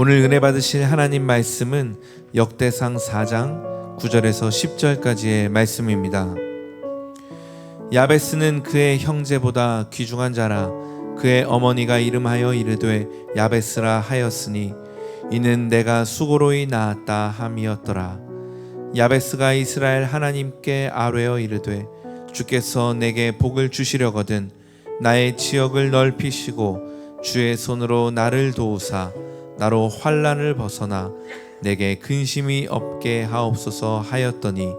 오늘 은혜 받으실 하나님 말씀은 역대상 4장 9절에서 10절까지의 말씀입니다. 야베스는 그의 형제보다 귀중한 자라. 그의 어머니가 이름하여 이르되 야베스라 하였으니 이는 내가 수고로이 낳았다 함이었더라. 야베스가 이스라엘 하나님께 아뢰어 이르되 주께서 내게 복을 주시려거든 나의 지역을 넓히시고 주의 손으로 나를 도우사 나로 환난을 벗어나 내게 근심이 없게 하옵소서 하였더니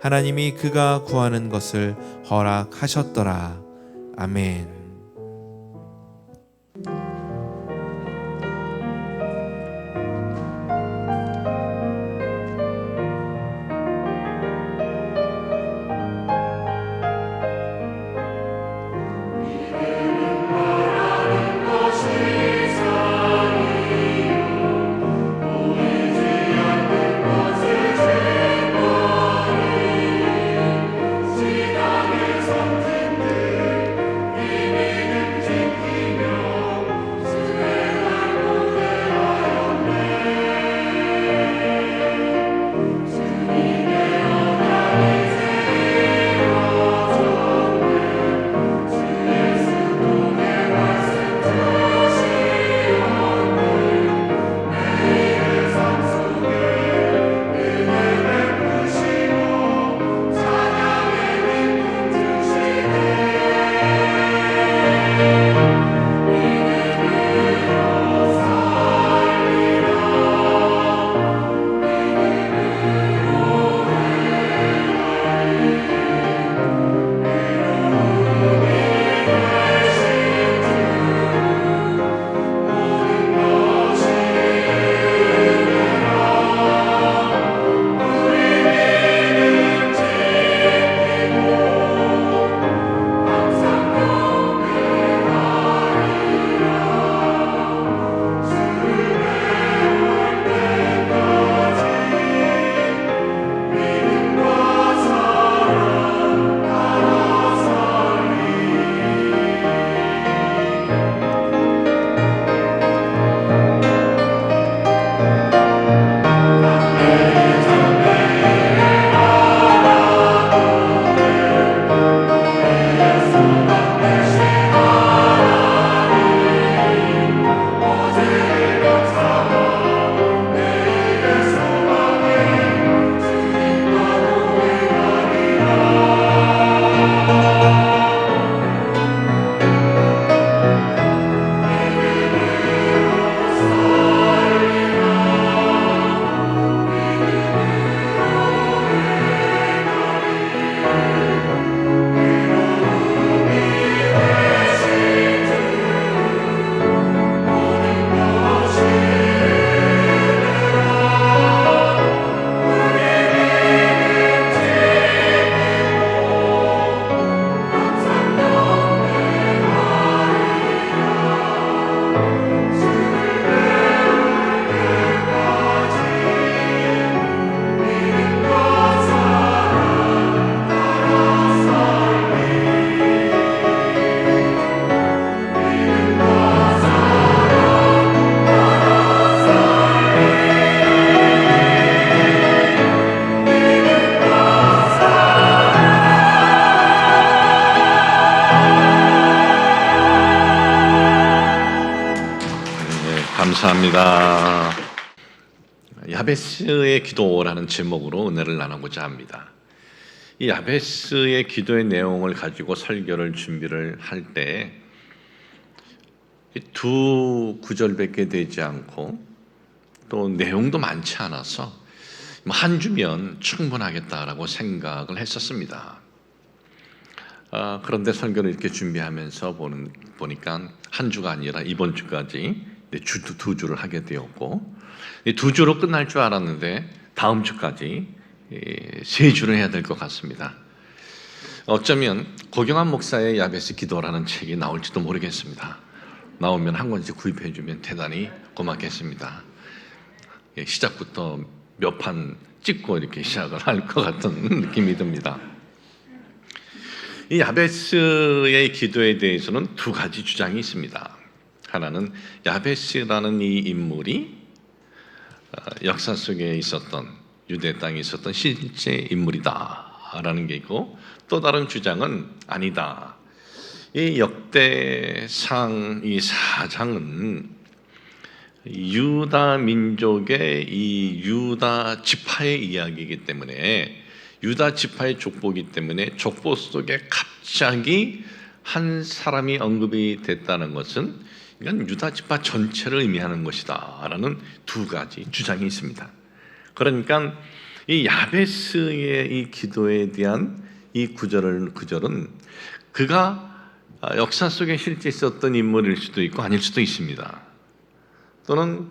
하나님이 그가 구하는 것을 허락하셨더라. 아멘. 감사합니다. 야베스의 기도라는 제목으로 은혜를 나누고자 합니다. 이 야베스의 기도의 내용을 가지고 설교를 준비를 할 때 두 구절밖에 되지 않고 또 내용도 많지 않아서 한 주면 충분하겠다라고 생각을 했었습니다. 그런데 설교를 이렇게 준비하면서 보니까 한 주가 아니라 이번 주까지 두 주를 하게 되었고, 두 주로 끝날 줄 알았는데 다음 주까지 세 주를 해야 될 것 같습니다. 어쩌면 고경환 목사의 야베스 기도라는 책이 나올지도 모르겠습니다. 나오면 한 권씩 구입해 주면 대단히 고맙겠습니다. 시작부터 몇 판 찍고 이렇게 시작을 할 것 같은 느낌이 듭니다. 이 야베스의 기도에 대해서는 두 가지 주장이 있습니다. 하나는 야베스라는 이 인물이 역사 속에 있었던 유대 땅에 있었던 실제 인물이다라는 게 있고, 또 다른 주장은 아니다. 이 역대상 이 4장은 유다 민족의 이 유다 지파의 이야기이기 때문에, 유다 지파의 족보이기 때문에 족보 속에 갑자기 한 사람이 언급이 됐다는 것은 이건 유다 지파 전체를 의미하는 것이다라는 두 가지 주장이 있습니다. 그러니까 이 야베스의 이 기도에 대한 이 구절은 그가 역사 속에 실제 있었던 인물일 수도 있고 아닐 수도 있습니다. 또는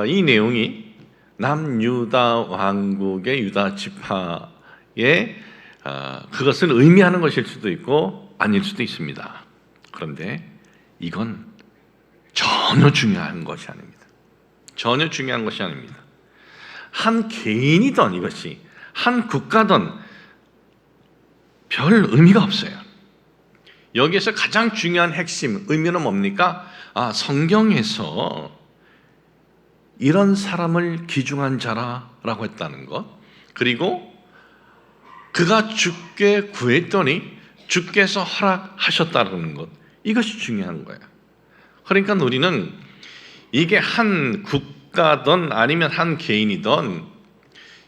이 내용이 남유다 왕국의 유다 지파의 그것을 의미하는 것일 수도 있고 아닐 수도 있습니다. 그런데 이건 전혀 중요한 것이 아닙니다. 전혀 중요한 것이 아닙니다. 한 개인이든 이것이 한 국가든 별 의미가 없어요. 여기에서 가장 중요한 핵심 의미는 뭡니까? 성경에서 이런 사람을 귀중한 자라라고 했다는 것, 그리고 그가 주께 구했더니 주께서 허락하셨다는 것, 이것이 중요한 거예요. 그러니까 우리는 이게 한 국가든 아니면 한 개인이든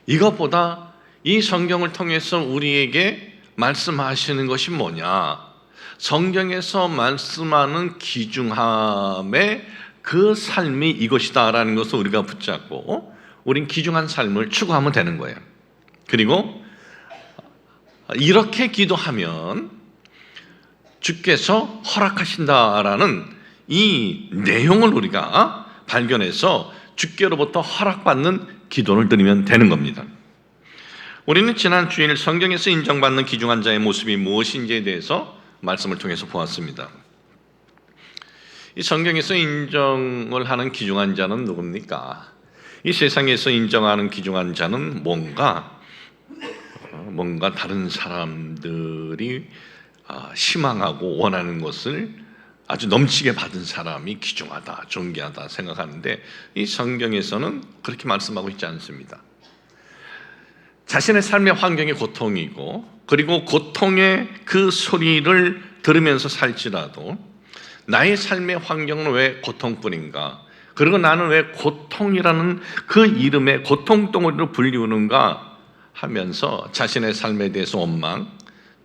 이것보다 이 성경을 통해서 우리에게 말씀하시는 것이 뭐냐, 성경에서 말씀하는 귀중함의 그 삶이 이것이다라는 것을 우리가 붙잡고 우린 귀중한 삶을 추구하면 되는 거예요. 그리고 이렇게 기도하면 주께서 허락하신다라는 이 내용을 우리가 발견해서 주께로부터 허락받는 기도를 드리면 되는 겁니다. 우리는 지난 주일 성경에서 인정받는 귀중한 자의 모습이 무엇인지에 대해서 말씀을 통해서 보았습니다. 이 성경에서 인정을 하는 귀중한 자는 누굽니까? 이 세상에서 인정하는 귀중한 자는 뭔가 다른 사람들이 희망하고 원하는 것을 아주 넘치게 받은 사람이 귀중하다, 존귀하다 생각하는데, 이 성경에서는 그렇게 말씀하고 있지 않습니다. 자신의 삶의 환경이 고통이고, 그리고 고통의 그 소리를 들으면서 살지라도 나의 삶의 환경은 왜 고통뿐인가, 그리고 나는 왜 고통이라는 그 이름의 고통덩어리로 불리우는가 하면서 자신의 삶에 대해서 원망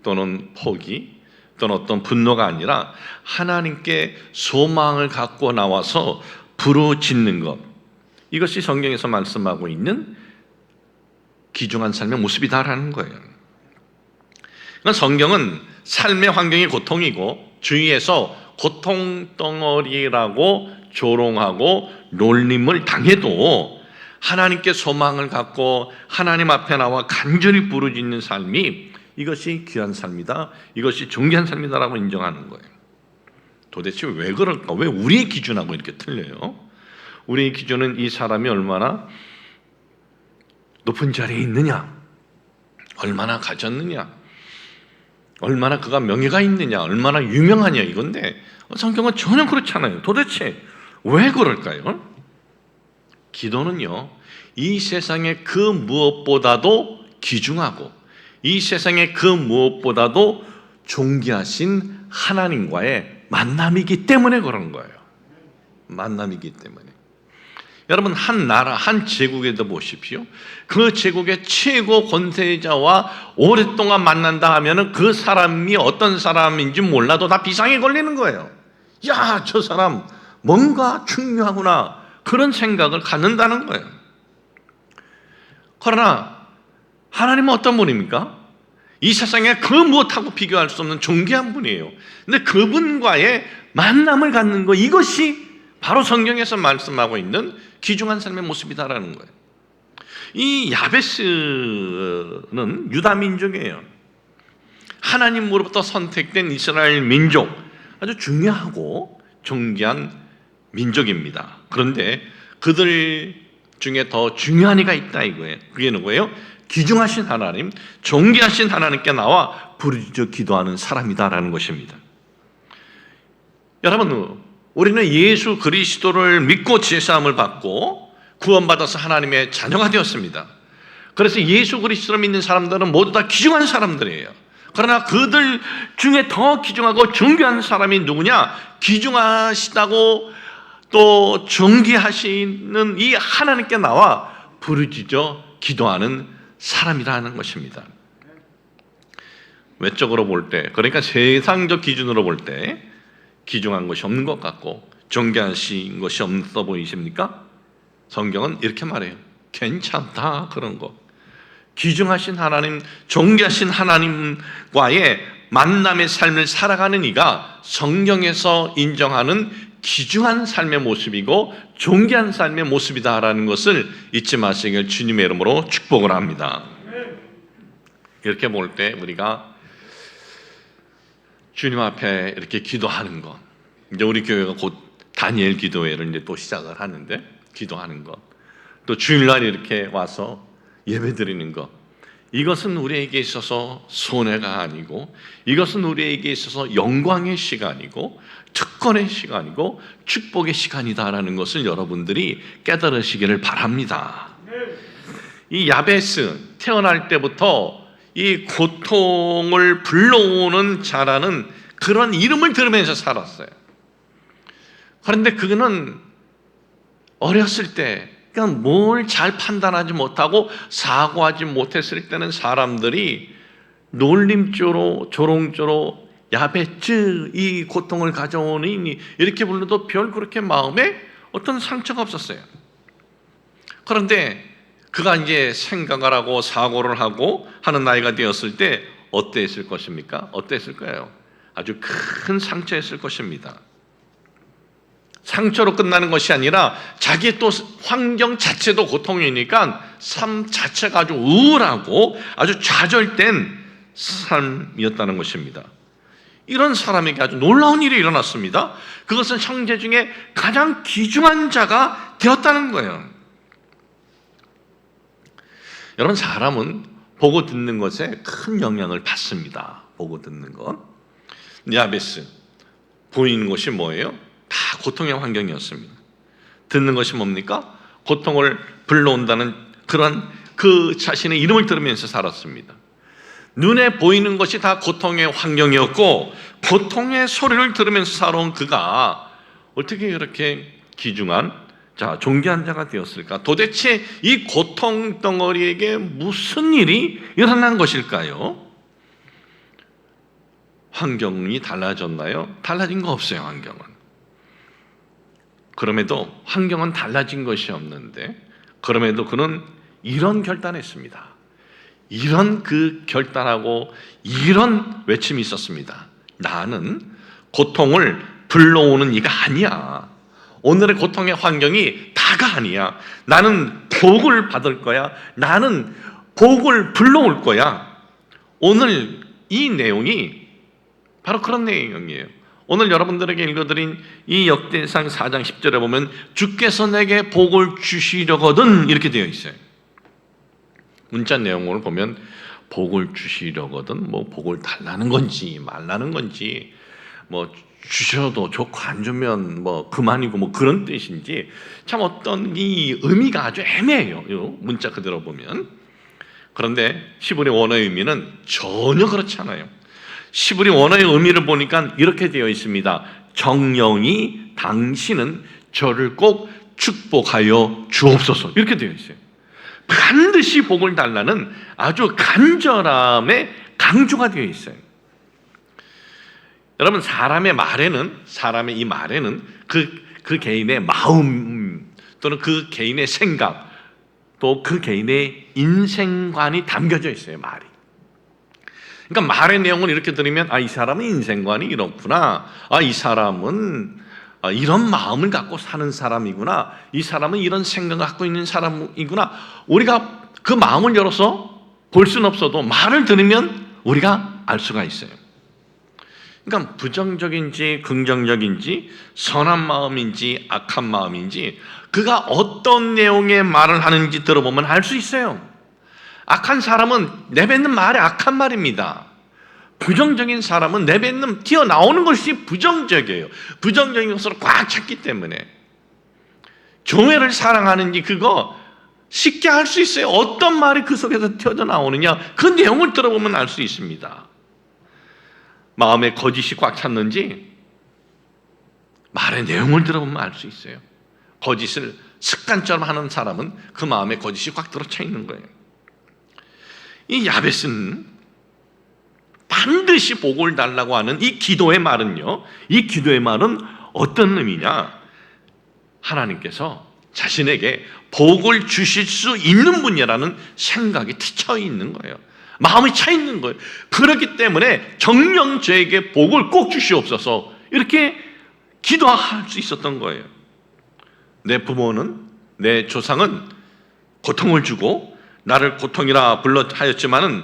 또는 포기 또는 어떤 분노가 아니라 하나님께 소망을 갖고 나와서 부르짖는 것, 이것이 성경에서 말씀하고 있는 귀중한 삶의 모습이다라는 거예요. 그러니까 성경은 삶의 환경이 고통이고 주위에서 고통덩어리라고 조롱하고 놀림을 당해도 하나님께 소망을 갖고 하나님 앞에 나와 간절히 부르짖는 삶이, 이것이 귀한 삶이다, 이것이 존귀한 삶이다라고 인정하는 거예요. 도대체 왜 그럴까? 왜 우리의 기준하고 이렇게 틀려요? 우리의 기준은 이 사람이 얼마나 높은 자리에 있느냐, 얼마나 가졌느냐, 얼마나 그가 명예가 있느냐, 얼마나 유명하냐, 이건데 성경은 전혀 그렇지 않아요. 도대체 왜 그럴까요? 기도는요, 이 세상의 그 무엇보다도 귀중하고 이 세상의 그 무엇보다도 존귀하신 하나님과의 만남이기 때문에 그런 거예요. 만남이기 때문에. 여러분, 한 나라, 한 제국에도 보십시오. 그 제국의 최고 권세자와 오랫동안 만난다 하면은 그 사람이 어떤 사람인지 몰라도 다 비상에 걸리는 거예요. 야, 저 사람 뭔가 중요하구나, 그런 생각을 갖는다는 거예요. 그러나 하나님은 어떤 분입니까? 이 세상에 그 무엇하고 비교할 수 없는 존귀한 분이에요. 근데 그분과의 만남을 갖는 거, 이것이 바로 성경에서 말씀하고 있는 귀중한 삶의 모습이다라는 거예요. 이 야베스는 유다 민족이에요. 하나님으로부터 선택된 이스라엘 민족, 아주 중요하고 존귀한 민족입니다. 그런데 그들 중에 더 중요한 이가 있다 이거예요. 그게 누구예요? 귀중하신 하나님, 존귀하신 하나님께 나와 부르짖어 기도하는 사람이다라는 것입니다. 여러분, 우리는 예수 그리스도를 믿고 제사함을 받고 구원받아서 하나님의 자녀가 되었습니다. 그래서 예수 그리스도를 믿는 사람들은 모두 다 귀중한 사람들이에요. 그러나 그들 중에 더 귀중하고 존귀한 사람이 누구냐? 귀중하시다고 또 존귀하시는 이 하나님께 나와 부르짖어 기도하는 사람이라는 것입니다. 외적으로 볼 때, 그러니까 세상적 기준으로 볼 때 귀중한 것이 없는 것 같고 존귀하신 것이 없어 보이십니까? 성경은 이렇게 말해요. 괜찮다, 그런 거. 귀중하신 하나님, 존귀하신 하나님과의 만남의 삶을 살아가는 이가 성경에서 인정하는 귀중한 삶의 모습이고 존귀한 삶의 모습이다라는 것을 잊지 마시길 주님의 이름으로 축복을 합니다. 이렇게 볼 때 우리가 주님 앞에 이렇게 기도하는 것, 이제 우리 교회가 곧 다니엘 기도회를 이제 또 시작을 하는데, 기도하는 것, 또 주일날 이렇게 와서 예배드리는 것, 이것은 우리에게 있어서 손해가 아니고, 이것은 우리에게 있어서 영광의 시간이고 특권의 시간이고 축복의 시간이다라는 것을 여러분들이 깨달으시기를 바랍니다. 이 야베스, 태어날 때부터 이 고통을 불러오는 자라는 그런 이름을 들으면서 살았어요. 그런데 그는 어렸을 때 그러니까 뭘 잘 판단하지 못하고 사고하지 못했을 때는 사람들이 놀림조로 조롱조로 야베츠, 이 고통을 가져오니 이렇게 불러도 별 그렇게 마음에 어떤 상처가 없었어요. 그런데 그가 이제 생각을 하고 사고를 하고 하는 나이가 되었을 때 어땠을 것입니까? 어땠을 거예요? 아주 큰 상처였을 것입니다. 상처로 끝나는 것이 아니라 자기의 또 환경 자체도 고통이니까 삶 자체가 아주 우울하고 아주 좌절된 삶이었다는 것입니다. 이런 사람에게 아주 놀라운 일이 일어났습니다. 그것은 형제 중에 가장 귀중한 자가 되었다는 거예요. 여러분, 사람은 보고 듣는 것에 큰 영향을 받습니다. 보고 듣는 것. 야베스, 보이는 것이 뭐예요? 다 고통의 환경이었습니다. 듣는 것이 뭡니까? 고통을 불러온다는 그런 그 자신의 이름을 들으면서 살았습니다. 눈에 보이는 것이 다 고통의 환경이었고 고통의 소리를 들으면서 살아온 그가 어떻게 이렇게 귀중한 존귀한 자가 되었을까? 도대체 이 고통 덩어리에게 무슨 일이 일어난 것일까요? 환경이 달라졌나요? 달라진 거 없어요, 환경은. 그럼에도 환경은 달라진 것이 없는데 그럼에도 그는 이런 결단했습니다. 이런 그 결단하고 이런 외침이 있었습니다. 나는 고통을 불러오는 이가 아니야. 오늘의 고통의 환경이 다가 아니야. 나는 복을 받을 거야. 나는 복을 불러올 거야. 오늘 이 내용이 바로 그런 내용이에요. 오늘 여러분들에게 읽어드린 이 역대상 4장 10절에 보면 주께서 내게 복을 주시려거든 이렇게 되어 있어요. 문자 내용을 보면 복을 주시려거든 뭐 복을 달라는 건지 말라는 건지 뭐 주셔도 좋고 안 주면 뭐 그만이고 뭐 그런 뜻인지 참 어떤 이 의미가 아주 애매해요. 이 문자 그대로 보면. 그런데 히브리 원어의 의미는 전혀 그렇지 않아요. 히브리 원어의 의미를 보니까 이렇게 되어 있습니다. 정령이 당신은 저를 꼭 축복하여 주옵소서 이렇게 되어 있어요. 반드시 복을 달라는 아주 간절함의 강조가 되어 있어요. 여러분, 사람의 이 말에는 그 개인의 마음 또는 그 개인의 생각 또 그 개인의 인생관이 담겨져 있어요, 말이. 그러니까 말의 내용을 이렇게 들으면 이 사람은 인생관이 이렇구나. 이 사람은 이런 마음을 갖고 사는 사람이구나. 이 사람은 이런 생각을 갖고 있는 사람이구나. 우리가 그 마음을 열어서 볼 수는 없어도 말을 들으면 우리가 알 수가 있어요. 그러니까 부정적인지 긍정적인지 선한 마음인지 악한 마음인지 그가 어떤 내용의 말을 하는지 들어보면 알 수 있어요. 악한 사람은 내뱉는 말이 악한 말입니다. 부정적인 사람은 내뱉는 튀어나오는 것이 부정적이에요. 부정적인 것으로 꽉 찼기 때문에 교회를 사랑하는지 그거 쉽게 알 수 있어요. 어떤 말이 그 속에서 튀어나오느냐 그 내용을 들어보면 알 수 있습니다. 마음에 거짓이 꽉 찼는지 말의 내용을 들어보면 알 수 있어요. 거짓을 습관처럼 하는 사람은 그 마음에 거짓이 꽉 들어차 있는 거예요. 이 야벳은 반드시 복을 달라고 하는 이 기도의 말은요, 이 기도의 말은 어떤 의미냐? 하나님께서 자신에게 복을 주실 수 있는 분이라는 생각이 티쳐 있는 거예요. 마음이 차 있는 거예요. 그렇기 때문에 정녕 저에게 복을 꼭 주시옵소서 이렇게 기도할 수 있었던 거예요. 내 부모는, 내 조상은 고통을 주고 나를 고통이라 불러 하였지만은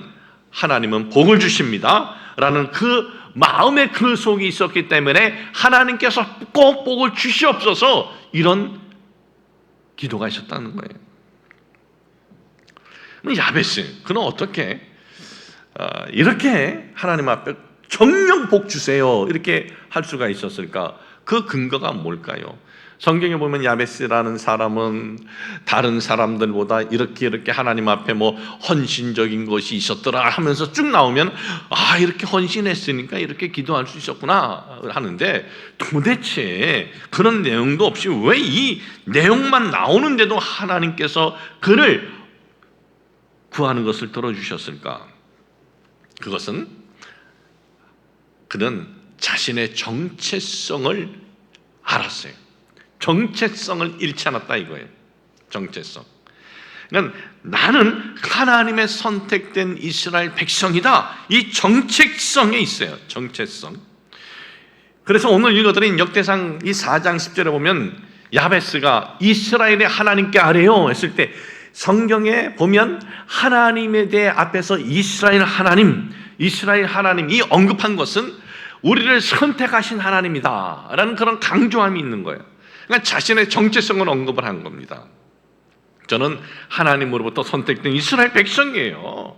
하나님은 복을 주십니다 라는 그 마음의 그 속이 있었기 때문에 하나님께서 꼭 복을 주시옵소서 이런 기도가 있었다는 거예요. 야베스 그는 어떻게 이렇게 하나님 앞에 정령 복 주세요 이렇게 할 수가 있었을까? 그 근거가 뭘까요? 성경에 보면 야베스라는 사람은 다른 사람들보다 이렇게 하나님 앞에 뭐 헌신적인 것이 있었더라 하면서 쭉 나오면 아 이렇게 헌신했으니까 이렇게 기도할 수 있었구나 하는데 도대체 그런 내용도 없이 왜 이 내용만 나오는데도 하나님께서 그를 구하는 것을 들어주셨을까? 그것은 그는 자신의 정체성을 알았어요. 정체성을 잃지 않았다 이거예요. 정체성. 그러니까 나는 하나님의 선택된 이스라엘 백성이다. 이 정체성에 있어요. 정체성. 그래서 오늘 읽어드린 역대상 이 4장 10절에 보면 야베스가 이스라엘의 하나님께 아뢰요 했을 때 성경에 보면 하나님에 대해 앞에서 이스라엘 하나님이 언급한 것은 우리를 선택하신 하나님이다 라는 그런 강조함이 있는 거예요. 그러니까 자신의 정체성을 언급을 한 겁니다. 저는 하나님으로부터 선택된 이스라엘 백성이에요.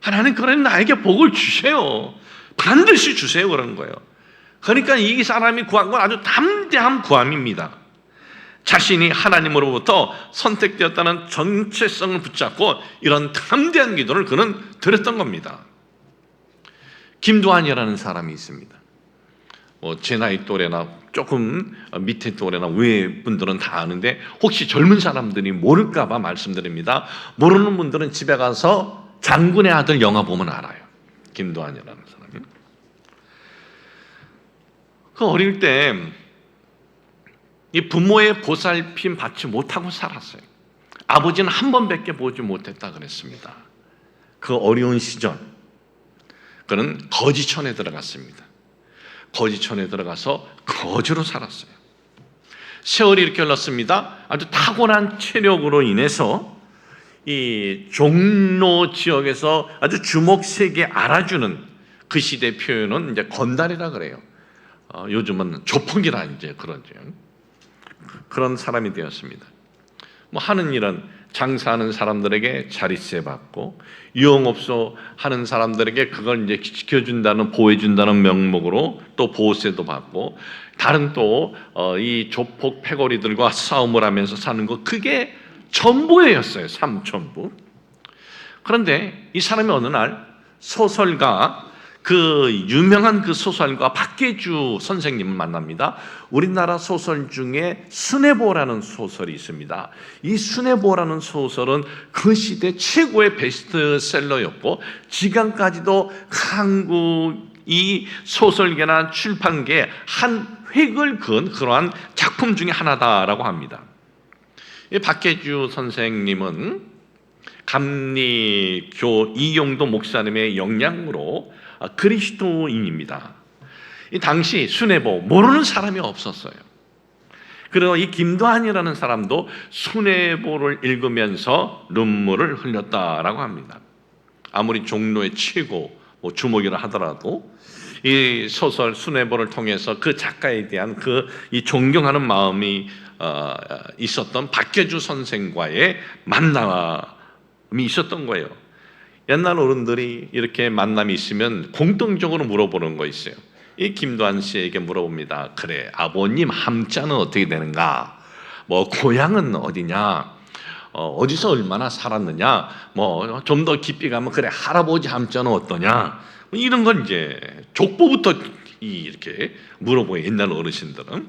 하나님 그래 나에게 복을 주세요. 반드시 주세요 그런 거예요. 그러니까 이 사람이 구한 건 아주 담대한 구함입니다. 자신이 하나님으로부터 선택되었다는 정체성을 붙잡고 이런 담대한 기도를 그는 드렸던 겁니다. 김두한이라는 사람이 있습니다. 제 나이 또래나 조금 밑에 또래나 위에 분들은 다 아는데 혹시 젊은 사람들이 모를까 봐 말씀드립니다. 모르는 분들은 집에 가서 장군의 아들 영화 보면 알아요. 김두한이라는 사람이. 그 어릴 때 이 부모의 보살핌 받지 못하고 살았어요. 아버지는 한 번밖에 보지 못했다 그랬습니다. 그 어려운 시절 그는 거지촌에 들어갔습니다. 거지촌에 들어가서 거지로 살았어요. 세월이 이렇게 흘렀습니다. 아주 타고난 체력으로 인해서 이 종로 지역에서 아주 주목세게 알아주는 그 시대 표현은 이제 건달이라 그래요. 요즘은 조폭이라 이제 그러죠. 그런 사람이 되었습니다. 뭐 하는 일은 장사하는 사람들에게 자릿세 받고 유흥업소 하는 사람들에게 그걸 이제 지켜준다는 보호해준다는 명목으로 또 보호세도 받고 다른 또 이 조폭 패거리들과 싸움을 하면서 사는 거 그게 전부였어요. 삼천부. 그런데 이 사람이 어느 날 소설가 그 유명한 그 소설가 박계주 선생님을 만납니다. 우리나라 소설 중에 순애보라는 소설이 있습니다. 이 순애보라는 소설은 그 시대 최고의 베스트셀러였고 지금까지도 한국 이 소설계나 출판계에 한 획을 그은 그러한 작품 중에 하나다라고 합니다. 이 박계주 선생님은 감리교 이용도 목사님의 영향으로 그리스도인입니다. 이 당시 순애보 모르는 사람이 없었어요. 그리고 이 김두한이라는 사람도 순애보를 읽으면서 눈물을 흘렸다라고 합니다. 아무리 종로의 최고 주목이라 하더라도 이 소설 순애보를 통해서 그 작가에 대한 그 이 존경하는 마음이 있었던 박계주 선생과의 만남이 있었던 거예요. 옛날 어른들이 이렇게 만남이 있으면 공통적으로 물어보는 거 있어요. 이 김두한 씨에게 물어봅니다. 그래 아버님 함자는 어떻게 되는가? 뭐 고향은 어디냐, 어디서 얼마나 살았느냐, 뭐 좀 더 깊이 가면 그래 할아버지 함자는 어떠냐, 뭐 이런 건 이제 족보부터 이렇게 물어보요, 옛날 어르신들은.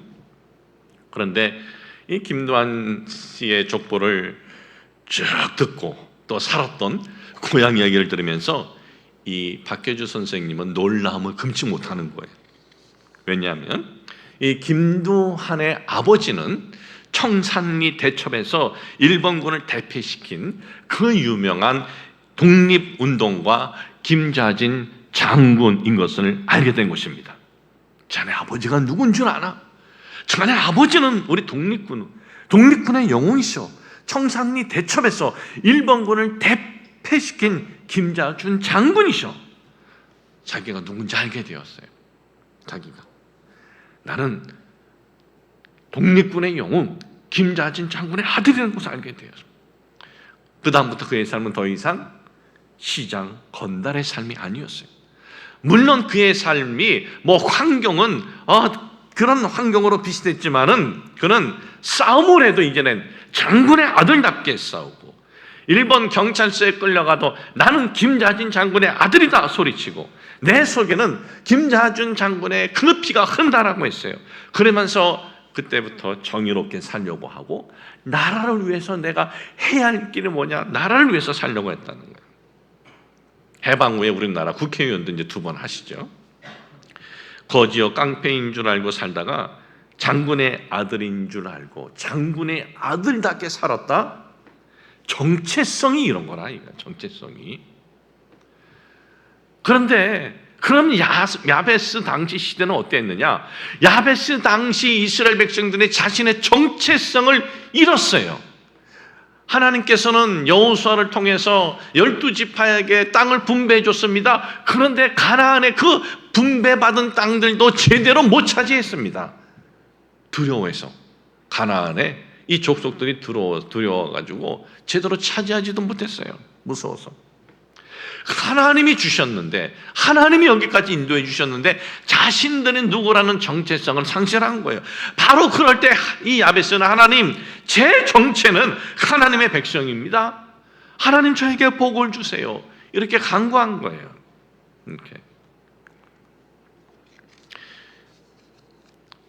그런데 이 김두한 씨의 족보를 쭉 듣고 또 살았던 고향 이야기를 들으면서 이 박혜주 선생님은 놀라움을 금치 못하는 거예요. 왜냐하면 이 김두한의 아버지는 청산리 대첩에서 일본군을 대패시킨 그 유명한 독립운동가 김자진 장군인 것을 알게 된 것입니다. 자네 아버지가 누군 줄 아나? 자네 아버지는 우리 독립군의 영웅이셔. 청산리 대첩에서 일본군을 대패시킨 김자준 장군이셔. 자기가 누군지 알게 되었어요. 자기가 나는 독립군의 영웅 김자진 장군의 아들이라는 것을 알게 되었어요. 그 다음부터 그의 삶은 더 이상 시장 건달의 삶이 아니었어요. 물론 그의 삶이 뭐 환경은 그런 환경으로 비슷했지만은 그는 싸움을 해도 이제는 장군의 아들답게 싸우고, 일본 경찰서에 끌려가도 나는 김자진 장군의 아들이다 소리치고, 내 속에는 김자준 장군의 그 피가 흐른다라고 했어요. 그러면서 그때부터 정의롭게 살려고 하고, 나라를 위해서 내가 해야 할 길이 뭐냐, 나라를 위해서 살려고 했다는 거예요. 해방 후에 우리나라 국회의원도 이제 2번 하시죠. 거지요 깡패인 줄 알고 살다가 장군의 아들인 줄 알고 장군의 아들답게 살았다. 정체성이 이런 거라, 이거 정체성이. 그런데 그럼 야베스 당시 시대는 어땠느냐? 야베스 당시 이스라엘 백성들이 자신의 정체성을 잃었어요. 하나님께서는 여호수아를 통해서 12지파에게 땅을 분배해 줬습니다. 그런데 가나안의 그 분배받은 땅들도 제대로 못 차지했습니다. 두려워해서 가나안에 이 족속들이 두려워가지고 제대로 차지하지도 못했어요. 무서워서. 하나님이 주셨는데, 하나님이 여기까지 인도해 주셨는데 자신들이 누구라는 정체성을 상실한 거예요. 바로 그럴 때 이 야베스는 하나님, 제 정체는 하나님의 백성입니다. 하나님 저에게 복을 주세요. 이렇게 간구한 거예요. 이렇게.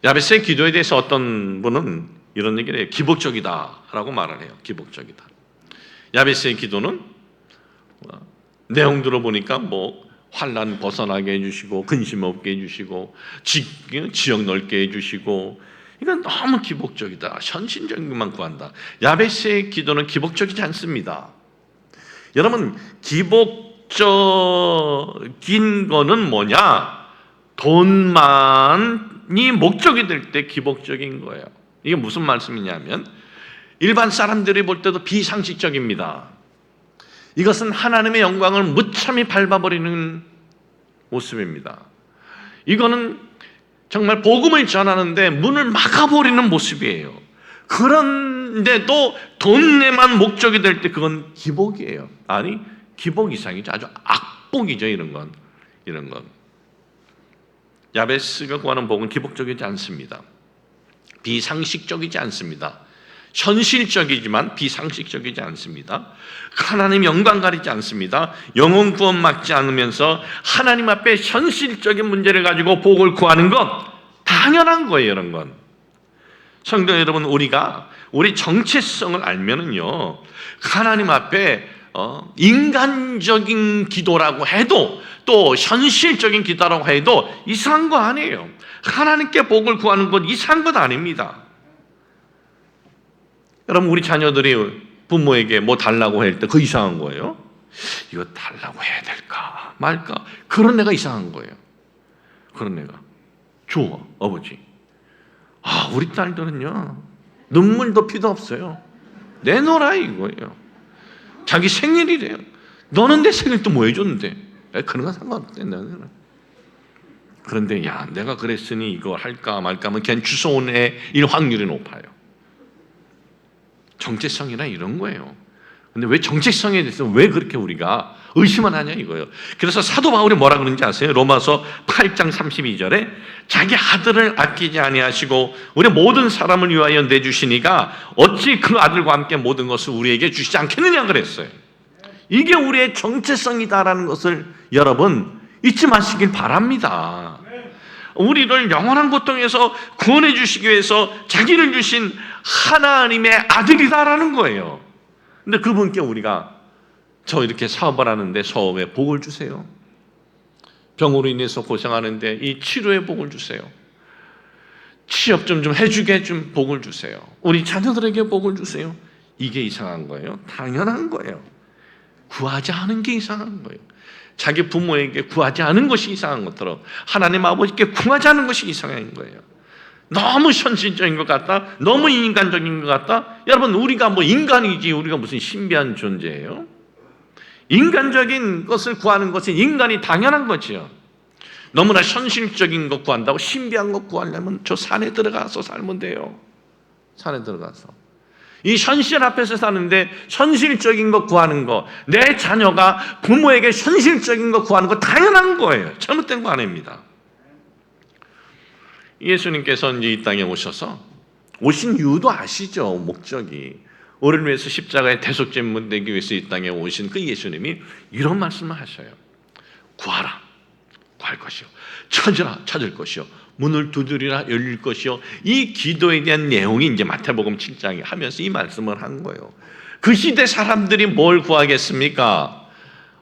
야베스의 기도에 대해서 어떤 분은 이런 얘기를 해요. 기복적이다라고 말을 해요. 기복적이다. 야베스의 기도는 내용 들어보니까 뭐 환난 벗어나게 해주시고, 근심 없게 해주시고, 지역 넓게 해주시고, 이건 너무 기복적이다. 현실적인 것만 구한다. 야베스의 기도는 기복적이지 않습니다. 여러분, 기복적인 거는 뭐냐? 돈만이 목적이 될 때 기복적인 거예요. 이게 무슨 말씀이냐면 일반 사람들이 볼 때도 비상식적입니다. 이것은 하나님의 영광을 무참히 밟아버리는 모습입니다. 이거는 정말 복음을 전하는데 문을 막아버리는 모습이에요. 그런데도 돈에만 목적이 될 때 그건 기복이에요. 아니, 기복 이상이죠. 아주 악복이죠. 이런 건. 야베스가 구하는 복은 기복적이지 않습니다. 비상식적이지 않습니다. 현실적이지만 비상식적이지 않습니다. 하나님 영광 가리지 않습니다. 영혼 구원 막지 않으면서 하나님 앞에 현실적인 문제를 가지고 복을 구하는 것 당연한 거예요. 이런 건. 성도 여러분, 우리가 우리 정체성을 알면은요, 하나님 앞에 인간적인 기도라고 해도 또 현실적인 기도라고 해도 이상한 거 아니에요. 하나님께 복을 구하는 건 이상한 것 아닙니다. 여러분, 우리 자녀들이 부모에게 뭐 달라고 할 때 그 이상한 거예요. 이거 달라고 해야 될까 말까, 그런 애가 이상한 거예요. 그런 애가. 줘, 아버지. 우리 딸들은요, 눈물도 피도 없어요. 내놓으라 이거예요. 자기 생일이래요. 너는 내 생일 또 뭐 해줬는데? 그런 건 상관없대. 나는. 그런데 내가 그랬으니 이거 할까 말까 하면 그냥 주워온 애일 확률이 높아요. 정체성이나 이런 거예요. 근데 왜 정체성에 대해서 왜 그렇게 우리가 의심을 하냐 이거예요. 그래서 사도 바울이 뭐라 그러는지 아세요? 로마서 8장 32절에 자기 아들을 아끼지 아니하시고 우리 모든 사람을 위하여 내주시니가 어찌 그 아들과 함께 모든 것을 우리에게 주시지 않겠느냐 그랬어요. 이게 우리의 정체성이다라는 것을 여러분 잊지 마시길 바랍니다. 우리를 영원한 고통에서 구원해 주시기 위해서 자기를 주신 하나님의 아들이다라는 거예요. 근데 그분께 우리가 저 이렇게 사업을 하는데 사업에 복을 주세요. 병으로 인해서 고생하는데 이 치료에 복을 주세요. 취업 좀 해주게 좀 복을 주세요. 우리 자녀들에게 복을 주세요. 이게 이상한 거예요? 당연한 거예요. 구하지 않은 게 이상한 거예요. 자기 부모에게 구하지 않은 것이 이상한 것처럼 하나님 아버지께 구하지 않은 것이 이상한 거예요. 너무 현실적인 것 같다. 너무 인간적인 것 같다. 여러분 우리가 뭐 인간이지 우리가 무슨 신비한 존재예요? 인간적인 것을 구하는 것은 인간이 당연한 거지요. 너무나 현실적인 것 구한다고 신비한 것 구하려면 저 산에 들어가서 살면 돼요. 산에 들어가서 이 현실 앞에서 사는데 현실적인 것 구하는 거, 내 자녀가 부모에게 현실적인 것 구하는 거 당연한 거예요. 잘못된 거 아닙니다. 예수님께서 이제 이 땅에 오셔서 오신 이유도 아시죠? 목적이 우리를 위해서 십자가의 대속제물 되기 위해서 이 땅에 오신 그 예수님이 이런 말씀을 하셔요. 구하라, 구할 것이요. 찾으라, 찾을 것이요. 문을 두드리라, 열릴 것이요. 이 기도에 대한 내용이 이제 마태복음 7장에 하면서 이 말씀을 한 거예요. 그 시대 사람들이 뭘 구하겠습니까?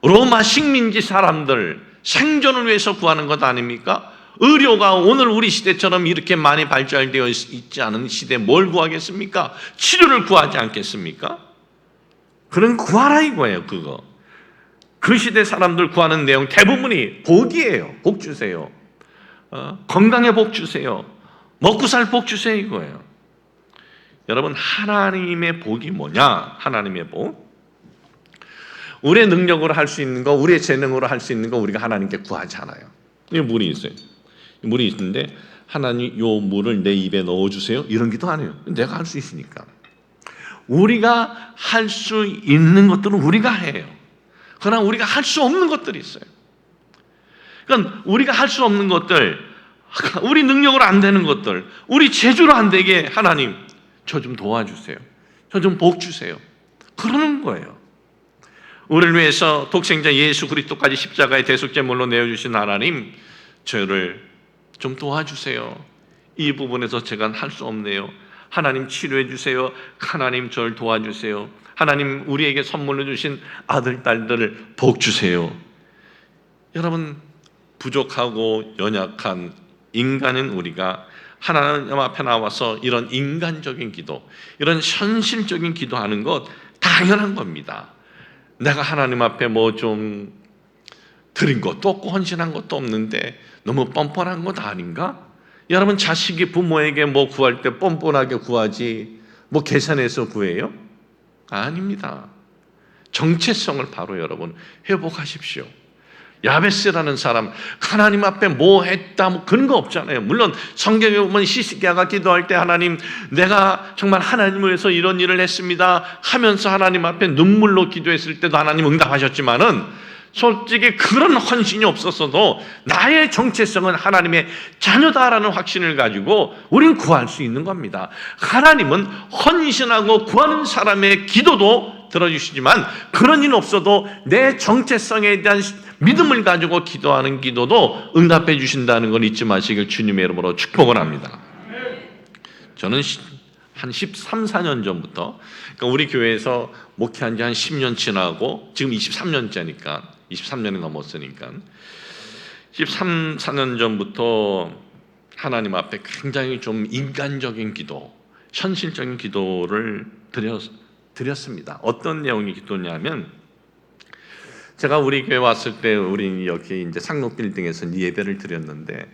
로마 식민지 사람들 생존을 위해서 구하는 것 아닙니까? 의료가 오늘 우리 시대처럼 이렇게 많이 발달되어 있지 않은 시대에 뭘 구하겠습니까? 치료를 구하지 않겠습니까? 그런 구하라 이거예요. 그거. 그 시대 사람들 구하는 내용 대부분이 복이에요. 복 주세요. 건강에 복 주세요. 먹고 살 복 주세요 이거예요. 여러분 하나님의 복이 뭐냐? 하나님의 복. 우리의 능력으로 할 수 있는 거, 우리의 재능으로 할 수 있는 거 우리가 하나님께 구하지 않아요. 이 물이 있어요. 물이 있는데 하나님 요 물을 내 입에 넣어주세요. 이런 기도 안 해요. 내가 할 수 있으니까. 우리가 할 수 있는 것들은 우리가 해요. 그러나 우리가 할 수 없는 것들이 있어요. 그러니까 우리가 할 수 없는 것들, 우리 능력으로 안 되는 것들, 우리 재주로 안 되게 하나님 저 좀 도와주세요. 저 좀 복 주세요. 그러는 거예요. 우리를 위해서 독생자 예수 그리스도까지 십자가의 대속제물로 내어주신 하나님 저를 좀 도와주세요. 이 부분에서 제가 할 수 없네요. 하나님 치료해 주세요. 하나님 저를 도와주세요. 하나님 우리에게 선물로 주신 아들 딸들을 복 주세요. 여러분 부족하고 연약한 인간은 우리가 하나님 앞에 나와서 이런 인간적인 기도, 이런 현실적인 기도하는 것 당연한 겁니다. 내가 하나님 앞에 뭐 좀 드린 것도 없고 헌신한 것도 없는데 너무 뻔뻔한 것 아닌가? 여러분 자식이 부모에게 뭐 구할 때 뻔뻔하게 구하지 뭐 계산해서 구해요? 아닙니다. 정체성을 바로 여러분 회복하십시오. 야베스라는 사람 하나님 앞에 뭐 했다 뭐 그런 거 없잖아요. 물론 성경에 보면 시스기야가 기도할 때 하나님 내가 정말 하나님을 위해서 이런 일을 했습니다 하면서 하나님 앞에 눈물로 기도했을 때도 하나님 응답하셨지만은 솔직히 그런 헌신이 없었어도 나의 정체성은 하나님의 자녀다라는 확신을 가지고 우리는 구할 수 있는 겁니다. 하나님은 헌신하고 구하는 사람의 기도도 들어주시지만 그런 일은 없어도 내 정체성에 대한 믿음을 가지고 기도하는 기도도 응답해 주신다는 걸 잊지 마시길 주님의 이름으로 축복을 합니다. 저는 한 13, 14년 전부터 그러니까 우리 교회에서 목회한 지 한 10년 지나고 지금 23년째니까 23년이 넘었으니까 13, 14년 전부터 하나님 앞에 굉장히 좀 인간적인 기도, 현실적인 기도를 드렸습니다. 어떤 내용의 기도냐면 제가 우리 교회 왔을 때 우리 여기 이제 상록 빌딩에서 예배를 드렸는데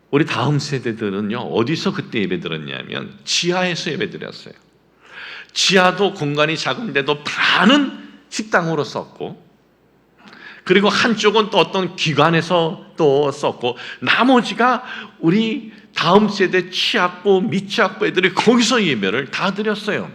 우리 다음 세대들은요 어디서 그때 예배 드렸냐면 지하에서 예배 드렸어요. 지하도 공간이 작은데도 반은 식당으로 썼고 그리고 한쪽은 또 어떤 기관에서 또 썼고 나머지가 우리 다음 세대 취학부, 미취학부 애들이 거기서 예배를 다 드렸어요.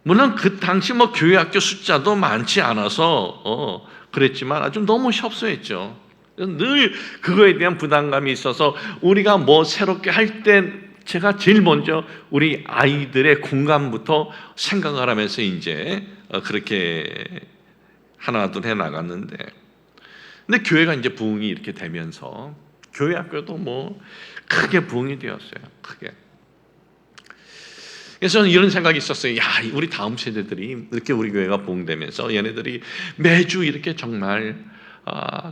물론 그 당시 뭐 교회 학교 숫자도 많지 않아서 그랬지만 아주 너무 협소했죠. 늘 그거에 대한 부담감이 있어서 우리가 뭐 새롭게 할 때 제가 제일 먼저 우리 아이들의 공간부터 생각을 하면서 이제 그렇게 하나둘 해 나갔는데, 근데 교회가 이제 부흥이 이렇게 되면서 교회 학교도 뭐 크게 부흥이 되었어요. 크게. 그래서 저는 이런 생각이 있었어요. 야, 우리 다음 세대들이 이렇게 우리 교회가 부흥되면서 얘네들이 매주 이렇게 정말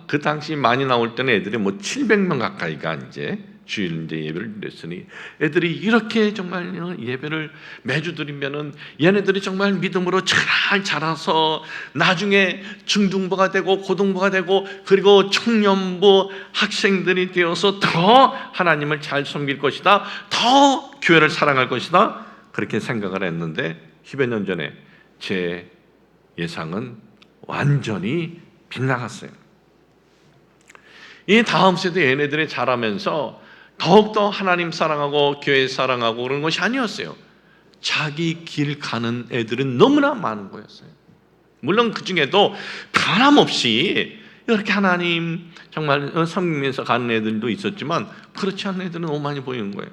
그 당시 많이 나올 때는 애들이 뭐 700명 가까이가 이제 주일 이제 예배를 드렸으니 애들이 이렇게 정말 예배를 매주 드리면은 얘네들이 정말 믿음으로 잘 자라서 나중에 중등부가 되고 고등부가 되고 그리고 청년부 학생들이 되어서 더 하나님을 잘 섬길 것이다, 더 교회를 사랑할 것이다, 그렇게 생각을 했는데 10여 년 전에 제 예상은 완전히 빗나갔어요. 이 다음 세대 얘네들이 자라면서 더욱더 하나님 사랑하고 교회 사랑하고 그런 것이 아니었어요. 자기 길 가는 애들은 너무나 많은 거였어요. 물론 그 중에도 변함없이 이렇게 하나님 정말 섬기면서 가는 애들도 있었지만 그렇지 않은 애들은 너무 많이 보이는 거예요.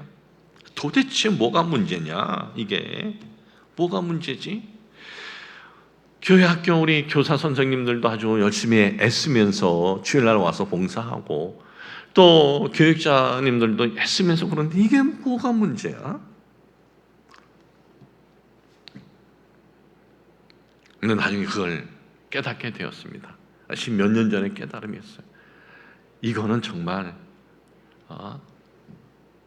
도대체 뭐가 문제냐? 이게 뭐가 문제지? 교회 학교 우리 교사 선생님들도 아주 열심히 애쓰면서 주일날 와서 봉사하고 또 교육자님들도 애쓰면서 그런데 이게 뭐가 문제야? 근데 나중에 그걸 깨닫게 되었습니다. 10몇 년 전에 깨달음이었어요. 이거는 정말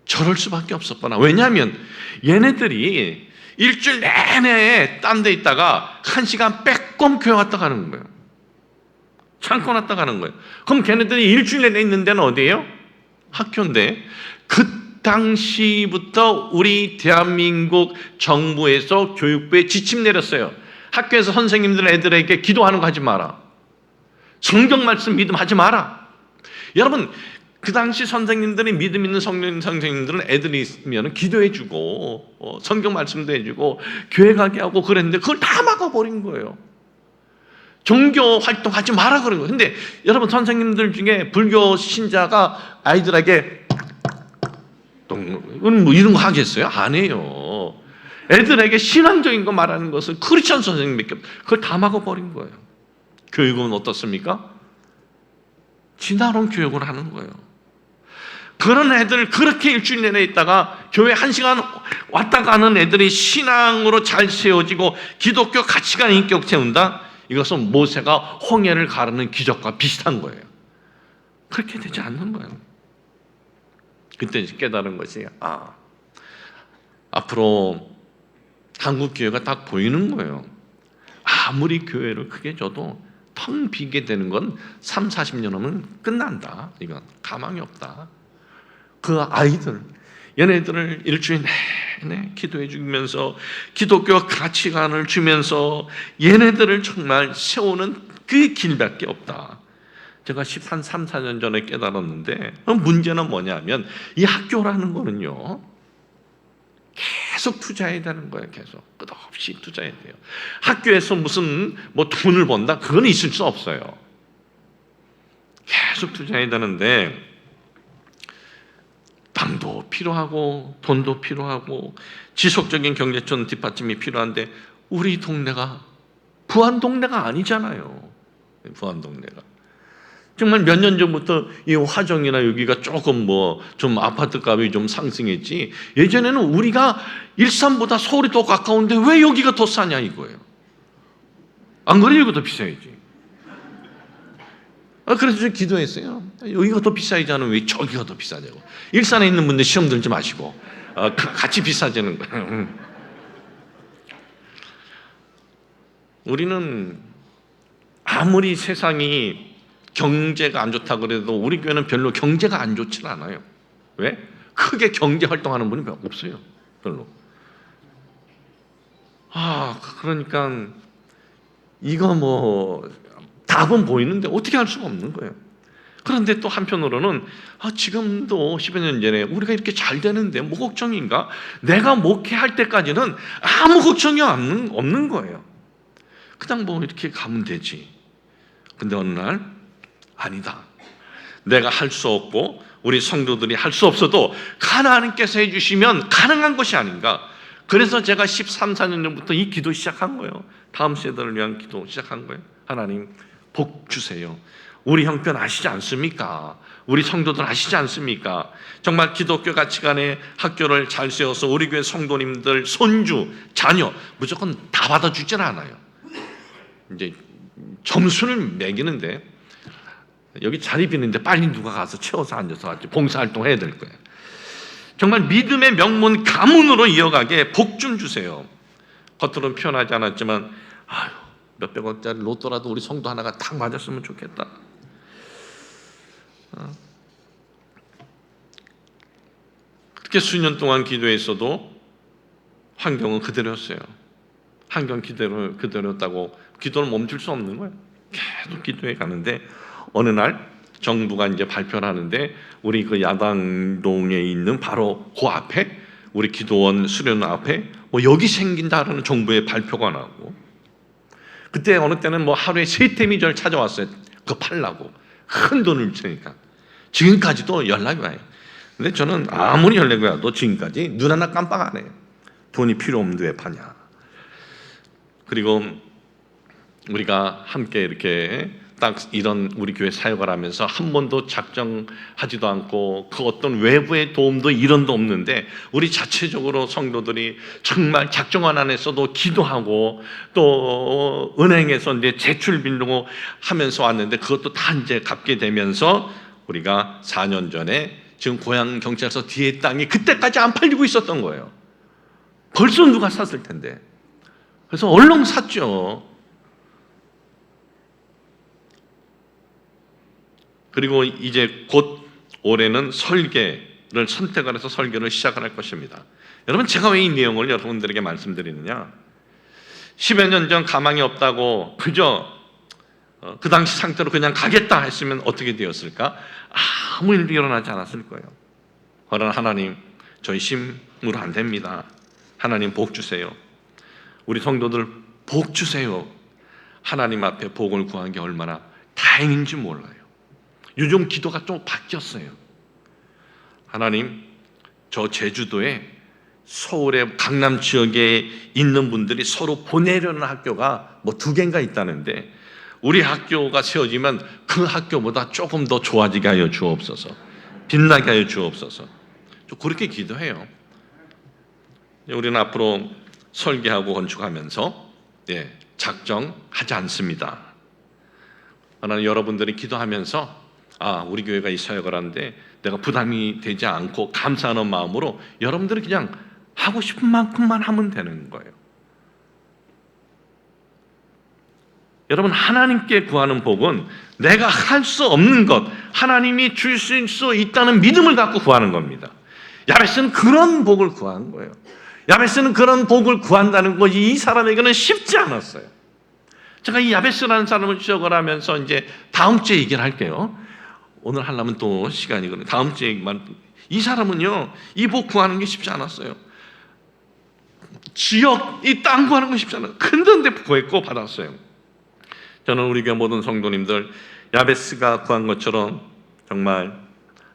저럴 수밖에 없었구나. 왜냐하면 얘네들이 일주일 내내 딴 데 있다가 1시간 빼꼼 교회 왔다 가는 거예요. 잠깐 왔다 가는 거예요. 그럼 걔네들이 일주일 내내 있는 데는 어디예요? 학교인데 그 당시부터 우리 대한민국 정부에서 교육부에 지침 내렸어요. 학교에서 선생님들 애들에게 기도하는 거 하지 마라. 성경 말씀 믿음 하지 마라. 여러분 그 당시 선생님들이 믿음 있는 선생님들은 애들이 있으면 기도해주고 성경 말씀도 해주고 교회 가게 하고 그랬는데 그걸 다 막아버린 거예요. 종교 활동하지 마라 그런 거예요. 근데 여러분 선생님들 중에 불교 신자가 아이들에게 뭐 이런 거 하겠어요? 안 해요. 애들에게 신앙적인 거 말하는 것은 크리스천 선생님밖에 그걸 다 막아버린 거예요. 교육은 어떻습니까? 진화론 교육을 하는 거예요. 그런 애들 그렇게 일주일 내내 있다가 교회 1시간 왔다 가는 애들이 신앙으로 잘 세워지고 기독교 가치관 인격 세운다? 이것은 모세가 홍해를 가르는 기적과 비슷한 거예요. 그렇게 되지 않는 거예요. 그때 깨달은 것이 앞으로 한국 교회가 딱 보이는 거예요. 아무리 교회를 크게 줘도 텅 비게 되는 건 3, 40년 하면 끝난다. 이건 가망이 없다. 그 아이들, 얘네들을 일주일 내내 기도해 주면서 기독교 가치관을 주면서 얘네들을 정말 세우는 그 길밖에 없다. 제가 13, 4년 전에 깨달았는데 문제는 뭐냐면 이 학교라는 거는요 계속 투자해야 되는 거예요. 계속 끝없이 투자해야 돼요. 학교에서 무슨 뭐 돈을 번다 그건 있을 수 없어요. 계속 투자해야 되는데 땅도 필요하고 돈도 필요하고 지속적인 경제적 뒷받침이 필요한데 우리 동네가 부안 동네가 아니잖아요. 부안 동네가 정말 몇 년 전부터 이 화정이나 여기가 조금 뭐 좀 아파트 값이 좀 상승했지 예전에는 우리가 일산보다 서울이 더 가까운데 왜 여기가 더 싸냐 이거예요. 안 그래요? 여기가 더 비싸야지. 그래서 좀 기도했어요. 여기가 더 비싸지 않으면 왜 저기가 더 비싸냐고. 일산에 있는 분들 시험 들지 마시고 같이 비싸지는 거예요. 우리는 아무리 세상이 경제가 안 좋다 그래도 우리 교회는 별로 경제가 안 좋진 않아요. 왜? 크게 경제 활동하는 분이 없어요. 별로. 그러니까 이거 뭐 답은 보이는데 어떻게 할 수가 없는 거예요. 그런데 또 한편으로는 지금도 10여 년 전에 우리가 이렇게 잘 되는데 뭐 걱정인가? 내가 목회할 때까지는 아무 걱정이 없는 거예요. 그냥 뭐 이렇게 가면 되지. 근데 어느 날 아니다. 내가 할 수 없고 우리 성도들이 할 수 없어도 하나님께서 해주시면 가능한 것이 아닌가. 그래서 제가 13, 14년 전부터 이 기도 시작한 거예요. 다음 세대를 위한 기도 시작한 거예요. 하나님 복 주세요. 우리 형편 아시지 않습니까? 우리 성도들 아시지 않습니까? 정말 기독교 가치관의 학교를 잘 세워서 우리 교회 성도님들 손주, 자녀 무조건 다 받아주질 않아요. 이제 점수를 매기는데 여기 자리 비는데 빨리 누가 가서 채워서 앉아서 봉사활동 해야 될 거예요. 정말 믿음의 명문 가문으로 이어가게 복 좀 주세요. 겉으로는 표현하지 않았지만 몇백원짜리 로또라도 우리 성도 하나가 딱 맞았으면 좋겠다. 그렇게 수년 동안 기도했어도 환경은 그대로였어요. 환경 그대로였다고 기도를 멈출 수 없는 거예요. 계속 기도해 가는데 어느 날 정부가 이제 발표를 하는데 우리 그 야당동에 있는 바로 그 앞에 우리 기도원 수련원 앞에 뭐 여기 생긴다라는 정부의 발표가 나오고 그때 어느 때는 뭐 하루에 3템이 저를 찾아왔어요. 그거 팔라고 큰 돈을 주니까 지금까지도 연락이 와요. 근데 저는 아무리 연락이 와도 지금까지 눈 하나 깜빡 안 해요. 돈이 필요 없는데 왜 파냐. 그리고 우리가 함께 이렇게 딱 이런 우리 교회 사역을 하면서 한 번도 작정하지도 않고 그 어떤 외부의 도움도 이런도 없는데 우리 자체적으로 성도들이 정말 작정한 안에서도 기도하고 또 은행에서 이제 제출 빌리고 하면서 왔는데 그것도 다 이제 갚게 되면서 우리가 4년 전에 지금 고향 경찰서 뒤에 땅이 그때까지 안 팔리고 있었던 거예요. 벌써 누가 샀을 텐데. 그래서 얼른 샀죠. 그리고 이제 곧 올해는 설계를 선택을 해서 설계를 시작을 할 것입니다. 여러분 제가 왜 이 내용을 여러분들에게 말씀드리느냐. 10여 년 전 가망이 없다고 그저 그 당시 상태로 그냥 가겠다 했으면 어떻게 되었을까? 아무 일도 일어나지 않았을 거예요. 그러나 하나님 저희 힘으로 안 됩니다. 하나님 복 주세요. 우리 성도들 복 주세요. 하나님 앞에 복을 구한 게 얼마나 다행인지 몰라요. 요즘 기도가 좀 바뀌었어요. 하나님, 저 제주도에 서울의 강남 지역에 있는 분들이 서로 보내려는 학교가 뭐 2개인가 있다는데 우리 학교가 세워지면 그 학교보다 조금 더 좋아지게 하여 주옵소서. 빛나게 하여 주옵소서. 좀 그렇게 기도해요. 우리는 앞으로 설계하고 건축하면서 작정하지 않습니다. 하나님 여러분들이 기도하면서 우리 교회가 이 사역을 하는데 내가 부담이 되지 않고 감사하는 마음으로 여러분들이 그냥 하고 싶은 만큼만 하면 되는 거예요. 여러분 하나님께 구하는 복은 내가 할 수 없는 것 하나님이 주실 수 있다는 믿음을 갖고 구하는 겁니다. 야베스는 그런 복을 구한 거예요. 야베스는 그런 복을 구한다는 것이 이 사람에게는 쉽지 않았어요. 제가 이 야베스라는 사람을 추적을 하면서 이제 다음 주에 얘기를 할게요. 오늘 하려면 또 시간이거든요. 다음 주에 얘기만. 이 사람은요, 이 복 구하는 게 쉽지 않았어요. 지역, 이 땅 구하는 건 쉽지 않아요. 큰 데인데 구했고 받았어요. 저는 우리 교회 모든 성도님들 야베스가 구한 것처럼 정말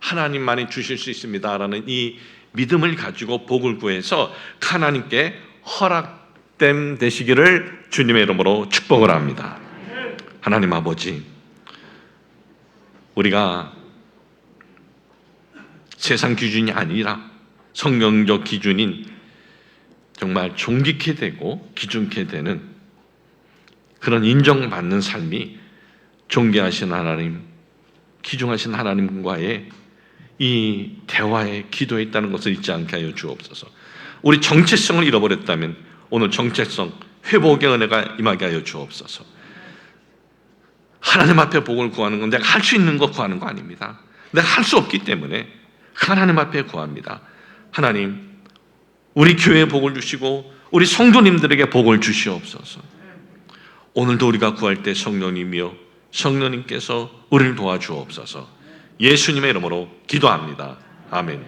하나님만이 주실 수 있습니다라는 이 믿음을 가지고 복을 구해서 하나님께 허락됨 되시기를 주님의 이름으로 축복을 합니다. 하나님 아버지, 우리가 세상 기준이 아니라 성경적 기준인 정말 존귀케 되고 기준케 되는 그런 인정받는 삶이 존귀하신 하나님, 귀중하신 하나님과의 이 대화의 기도에 있다는 것을 잊지 않게 하여 주옵소서. 우리 정체성을 잃어버렸다면 오늘 정체성 회복의 은혜가 임하게 하여 주옵소서. 하나님 앞에 복을 구하는 건 내가 할 수 있는 거 구하는 거 아닙니다. 내가 할 수 없기 때문에 하나님 앞에 구합니다. 하나님, 우리 교회에 복을 주시고 우리 성도님들에게 복을 주시옵소서. 오늘도 우리가 구할 때 성령님이여 성령님께서 우리를 도와주옵소서. 예수님의 이름으로 기도합니다. 아멘.